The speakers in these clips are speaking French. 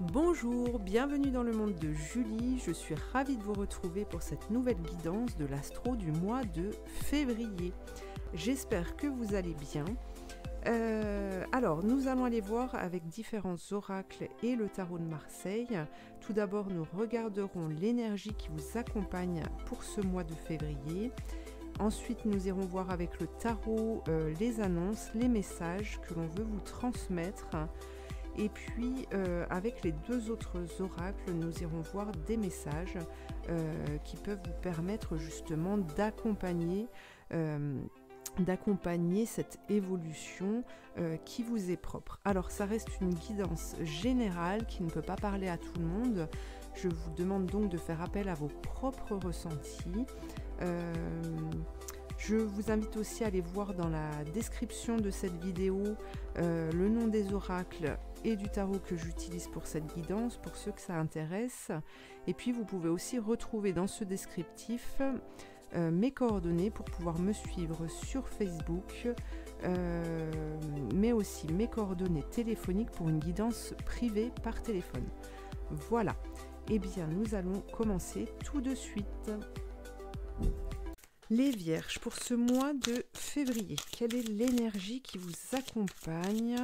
Bonjour, bienvenue dans le monde de Julie, je suis ravie de vous retrouver pour cette nouvelle guidance de l'astro du mois de février. J'espère que vous allez bien. Alors, nous allons aller voir avec différents oracles et le tarot de Marseille. Tout d'abord, nous regarderons l'énergie qui vous accompagne pour ce mois de février. Ensuite, nous irons voir avec le tarot les annonces, les messages que l'on veut vous transmettre. Et puis, avec les deux autres oracles, nous irons voir des messages qui peuvent vous permettre justement d'accompagner cette évolution qui vous est propre. Alors, ça reste une guidance générale qui ne peut pas parler à tout le monde. Je vous demande donc de faire appel à vos propres ressentis. Je vous invite aussi à aller voir dans la description de cette vidéo le nom des oracles et du tarot que j'utilise pour cette guidance, pour ceux que ça intéresse. Et puis vous pouvez aussi retrouver dans ce descriptif mes coordonnées pour pouvoir me suivre sur Facebook, mais aussi mes coordonnées téléphoniques pour une guidance privée par téléphone. Voilà, et bien nous allons commencer tout de suite. Les Vierges, pour ce mois de février, quelle est l'énergie qui vous accompagne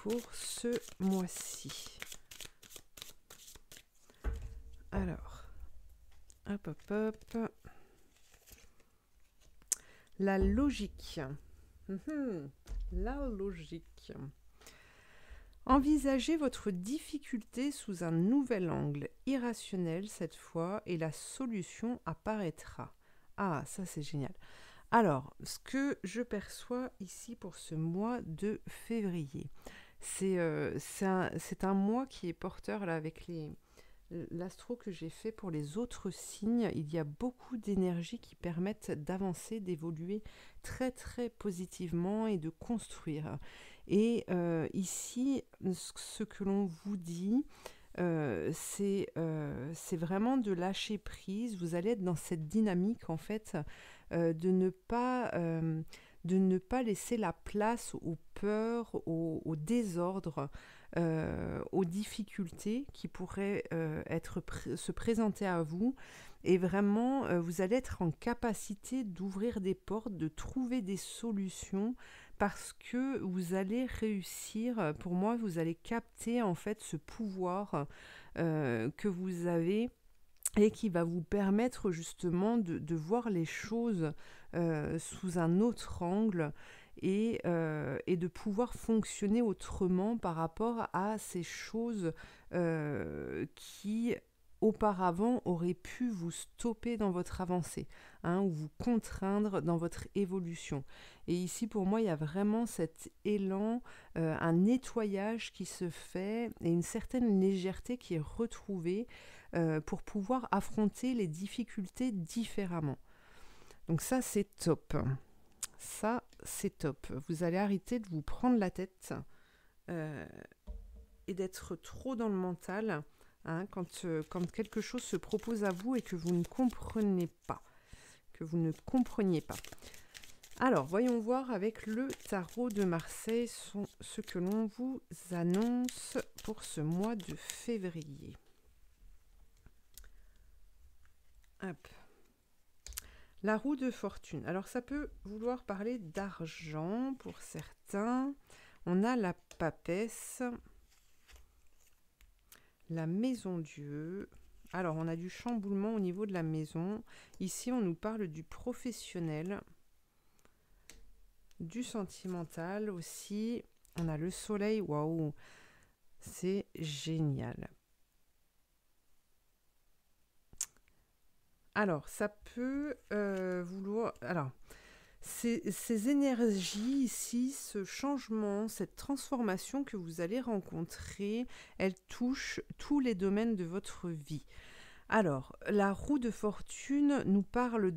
pour ce mois-ci? Alors, hop, hop, hop. La logique. La logique. Envisagez votre difficulté sous un nouvel angle, irrationnel cette fois, et la solution apparaîtra. Ah, ça c'est génial. Alors, ce que je perçois ici pour ce mois de février, c'est un mois qui est porteur là, avec l'astro que j'ai fait pour les autres signes. Il y a beaucoup d'énergie qui permettent d'avancer, d'évoluer très très positivement et de construire. Et ici, ce que l'on vous dit, c'est vraiment de lâcher prise. Vous allez être dans cette dynamique en fait de ne pas laisser la place aux peurs, au désordre, aux difficultés qui pourraient se présenter à vous. Et vraiment, vous allez être en capacité d'ouvrir des portes, de trouver des solutions, parce que vous allez réussir, pour moi, vous allez capter en fait ce pouvoir que vous avez et qui va vous permettre justement de voir les choses sous un autre angle et de pouvoir fonctionner autrement par rapport à ces choses qui auparavant auraient pu vous stopper dans votre avancée, ou vous contraindre dans votre évolution. Et ici, pour moi, il y a vraiment cet élan, un nettoyage qui se fait et une certaine légèreté qui est retrouvée pour pouvoir affronter les difficultés différemment. Donc ça, c'est top. Ça, c'est top. Vous allez arrêter de vous prendre la tête et d'être trop dans le mental quand quelque chose se propose à vous et que vous ne comprenez pas. Alors, voyons voir avec le tarot de Marseille ce que l'on vous annonce pour ce mois de février. Hop. La roue de fortune. Alors, ça peut vouloir parler d'argent pour certains. On a la papesse, la maison Dieu. Alors, on a du chamboulement au niveau de la maison. Ici, on nous parle du professionnel, du sentimental aussi. On a le soleil. Waouh, c'est génial. Alors, ça peut vouloir... Alors, ces énergies ici, ce changement, cette transformation que vous allez rencontrer, elle touche tous les domaines de votre vie. Alors, la roue de fortune nous parle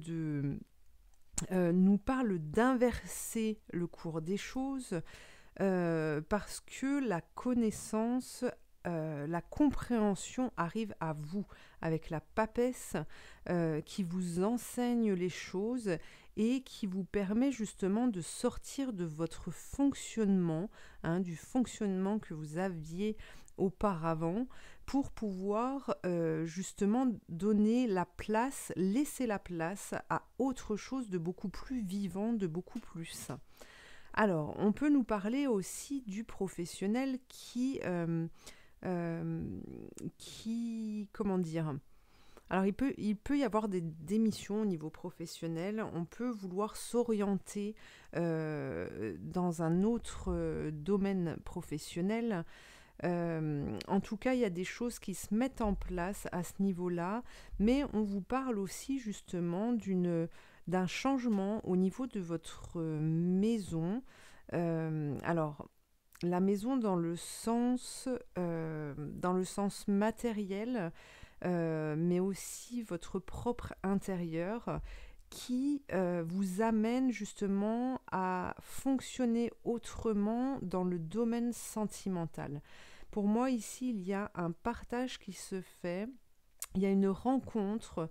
d'inverser le cours des choses parce que la connaissance, la compréhension arrive à vous avec la papesse qui vous enseigne les choses et qui vous permet justement de sortir de votre fonctionnement, hein, du fonctionnement que vous aviez auparavant, pour pouvoir justement donner la place, laisser la place à autre chose de beaucoup plus vivant, de beaucoup plus sain. Alors, on peut nous parler aussi du professionnel comment dire, alors il peut y avoir des démissions au niveau professionnel, on peut vouloir s'orienter dans un autre domaine professionnel. En tout cas, il y a des choses qui se mettent en place à ce niveau-là, mais on vous parle aussi justement d'un changement au niveau de votre maison. Alors, la maison dans le sens matériel, mais aussi votre propre intérieur qui vous amène justement à fonctionner autrement dans le domaine sentimental. Pour moi, ici, il y a un partage qui se fait, il y a une rencontre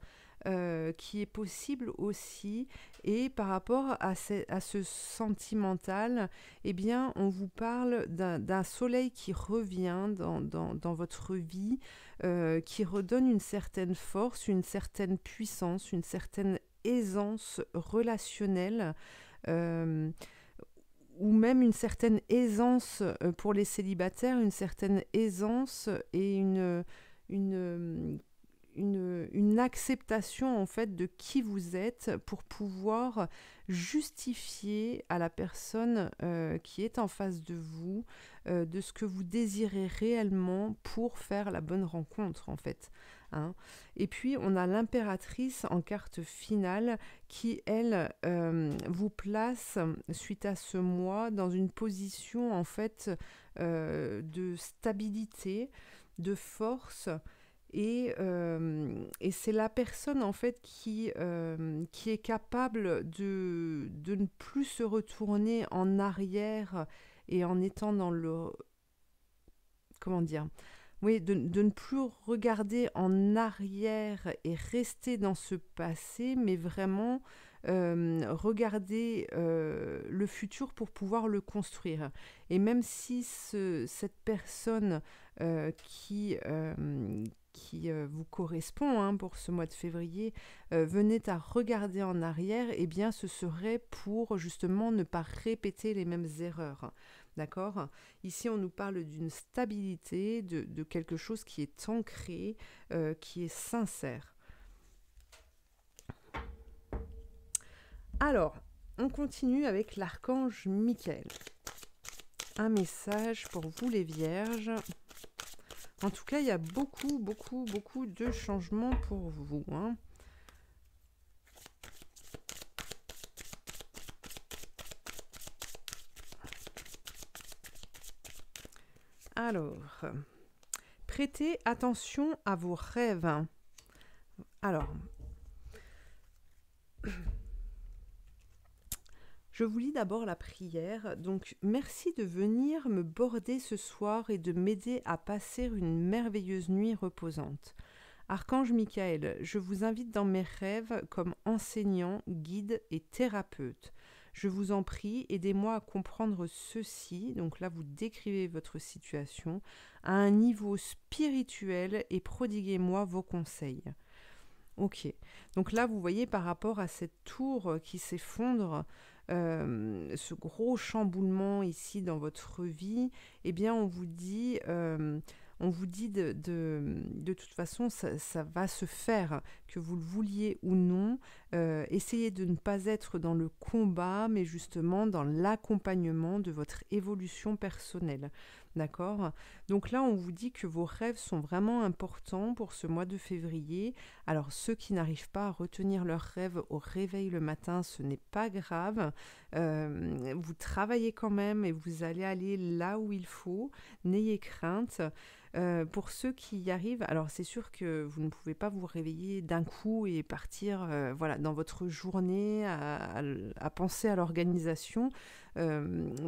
qui est possible aussi, et par rapport à ce sentimental, eh bien, on vous parle d'un soleil qui revient dans votre vie, qui redonne une certaine force, une certaine puissance, une certaine aisance relationnelle, ou même une certaine aisance pour les célibataires, une certaine aisance et une acceptation en fait de qui vous êtes pour pouvoir justifier à la personne qui est en face de vous de ce que vous désirez réellement pour faire la bonne rencontre en fait. Hein. Et puis on a l'impératrice en carte finale qui elle vous place suite à ce mois dans une position en fait de stabilité, de force. Et c'est la personne en fait qui est capable de ne plus se retourner en arrière et en étant dans le... Comment dire ? Oui, de ne plus regarder en arrière et rester dans ce passé, mais vraiment regarder le futur pour pouvoir le construire. Et même si cette personne qui vous correspond hein, pour ce mois de février, venait à regarder en arrière, eh bien ce serait pour justement ne pas répéter les mêmes erreurs. D'accord ? Ici, on nous parle d'une stabilité, de quelque chose qui est ancré, qui est sincère. Alors, on continue avec l'archange Michael. Un message pour vous les vierges. En tout cas, il y a beaucoup de changements pour vous. Hein. Alors, prêtez attention à vos rêves. Alors, je vous lis d'abord la prière. Donc, merci de venir me border ce soir et de m'aider à passer une merveilleuse nuit reposante. Archange Michael, je vous invite dans mes rêves comme enseignant, guide et thérapeute. Je vous en prie, aidez-moi à comprendre ceci, donc là vous décrivez votre situation, à un niveau spirituel et prodiguez-moi vos conseils. Ok, donc là vous voyez par rapport à cette tour qui s'effondre, ce gros chamboulement ici dans votre vie, eh bien on vous dit de toute façon ça va se faire, que vous le vouliez ou non. Essayez de ne pas être dans le combat, mais justement dans l'accompagnement de votre évolution personnelle. D'accord ? Donc là, on vous dit que vos rêves sont vraiment importants pour ce mois de février. Alors, ceux qui n'arrivent pas à retenir leurs rêves au réveil le matin, ce n'est pas grave. Vous travaillez quand même et vous allez aller là où il faut. N'ayez crainte. Pour ceux qui y arrivent, alors c'est sûr que vous ne pouvez pas vous réveiller d'un coup et partir voilà, dans votre journée à penser à l'organisation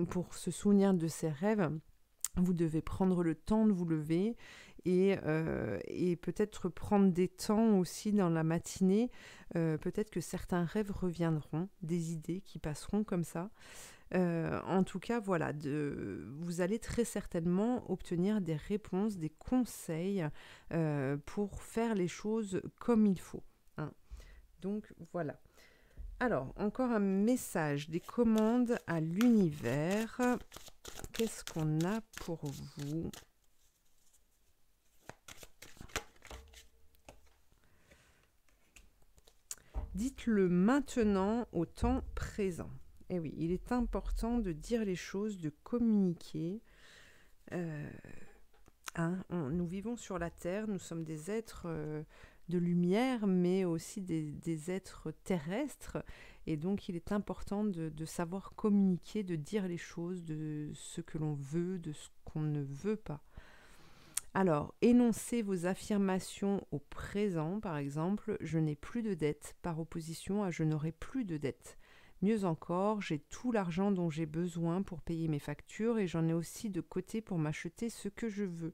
pour se souvenir de ces rêves. Vous devez prendre le temps de vous lever et peut-être prendre des temps aussi dans la matinée. Peut-être que certains rêves reviendront, des idées qui passeront comme ça. En tout cas, voilà, vous allez très certainement obtenir des réponses, des conseils pour faire les choses comme il faut, hein. Donc voilà. Alors, encore un message, des commandes à l'univers. Qu'est-ce qu'on a pour vous? Dites-le maintenant au temps présent. Eh oui, il est important de dire les choses, de communiquer. Nous vivons sur la Terre, nous sommes des êtres de lumière, mais aussi des êtres terrestres. Et donc, il est important de savoir communiquer, de dire les choses, de ce que l'on veut, de ce qu'on ne veut pas. Alors, énoncez vos affirmations au présent, par exemple, je n'ai plus de dettes, par opposition à je n'aurai plus de dettes. Mieux encore, j'ai tout l'argent dont j'ai besoin pour payer mes factures et j'en ai aussi de côté pour m'acheter ce que je veux.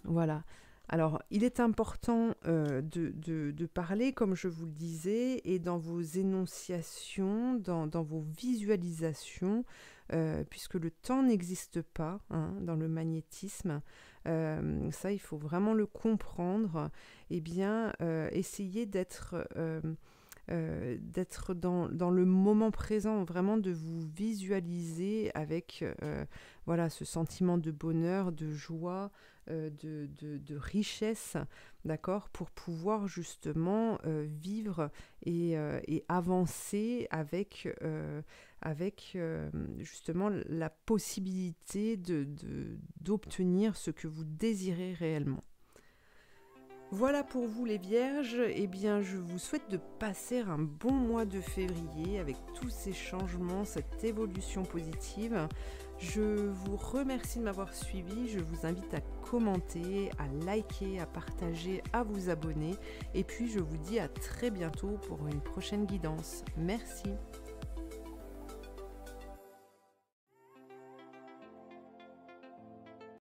Voilà. Alors, il est important de parler, comme je vous le disais, et dans vos énonciations, dans vos visualisations, puisque le temps n'existe pas, hein, dans le magnétisme. Ça, il faut vraiment le comprendre. Eh bien, essayez d'être dans le moment présent, vraiment de vous visualiser avec voilà, ce sentiment de bonheur, de joie, de richesse, d'accord, pour pouvoir justement vivre et avancer avec justement la possibilité d'obtenir ce que vous désirez réellement. Voilà pour vous les Vierges, eh bien je vous souhaite de passer un bon mois de février avec tous ces changements, cette évolution positive. Je vous remercie de m'avoir suivi, je vous invite à commenter, à liker, à partager, à vous abonner et puis je vous dis à très bientôt pour une prochaine guidance. Merci.